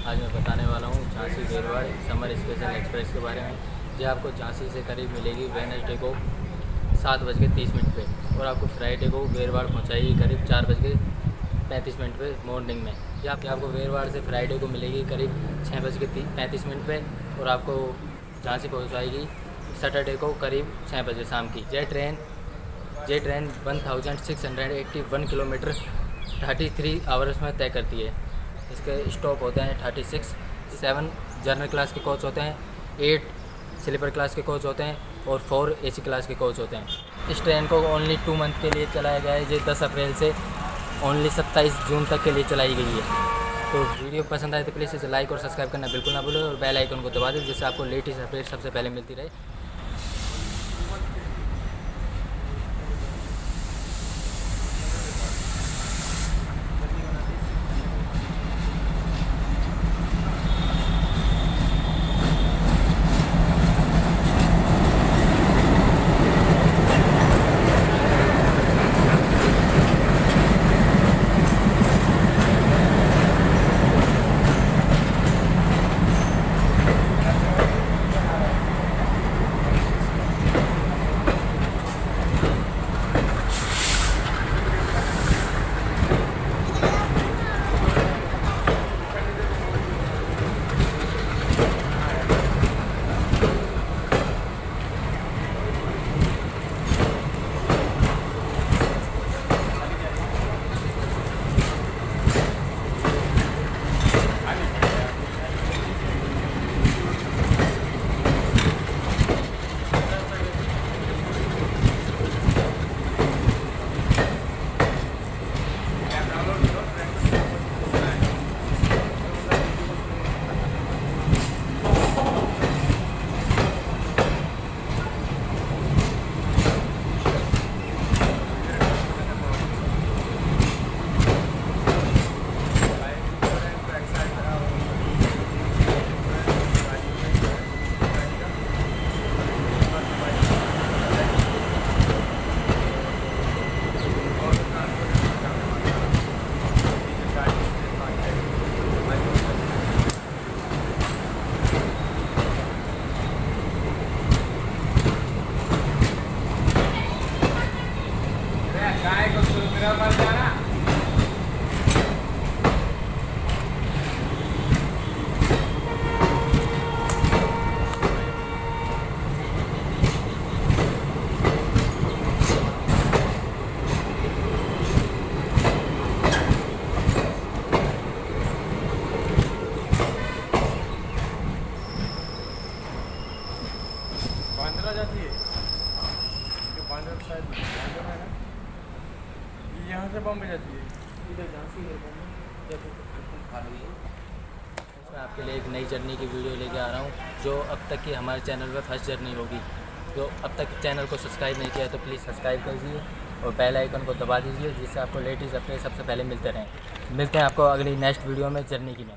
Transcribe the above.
आज मैं बताने वाला हूँ झांसी वेरवाल समर स्पेशल एक्सप्रेस के बारे में। जो आपको झांसी से करीब मिलेगी वेडनेसडे को 7:30 पे और आपको फ्राइडे को वेरवाल पहुँचाएगी करीब 4:35 पे मॉर्निंग में। या आपको वेरवाल से फ्राइडे को मिलेगी करीब 6:35 पे और आपको झांसी पहुँचाएगी सैटरडे को करीब 6 बजे शाम की। ये ट्रेन 1681 किलोमीटर 33 आवर्स में तय करती है। इसके स्टॉप होते हैं 36, 7 जर्नल क्लास के कोच होते हैं, 8 स्लीपर क्लास के कोच होते हैं और 4 AC क्लास के कोच होते हैं। इस ट्रेन को ओनली 2 मंथ के लिए चलाया गया है। ये 10 अप्रैल से ओनली 27 जून तक के लिए चलाई गई है। तो वीडियो पसंद आए तो प्लीज़ इसे लाइक और सब्सक्राइब करना बिल्कुल ना भूलें और बेल आइकन को दबा दें जिससे आपको लेटेस्ट अपडेट सबसे पहले मिलती रहे। वेरावल जाना बांद्रा जाती है। बांद्रा शायद बांद्रा है ना, यहाँ से बॉम्बे जाती है। इधर झांसी है बॉम्बे खाली है। मैं आपके लिए एक नई जर्नी की वीडियो लेके आ रहा हूँ जो अब तक की हमारे चैनल पे फर्स्ट जर्नी होगी। जो अब तक चैनल को सब्सक्राइब नहीं किया तो प्लीज़ सब्सक्राइब कीजिए और बेल आइकन को दबा दीजिए जिससे आपको लेटेस्ट अपडेट सबसे पहले मिलते रहें। मिलते हैं आपको अगली नेक्स्ट वीडियो में जर्नी की में।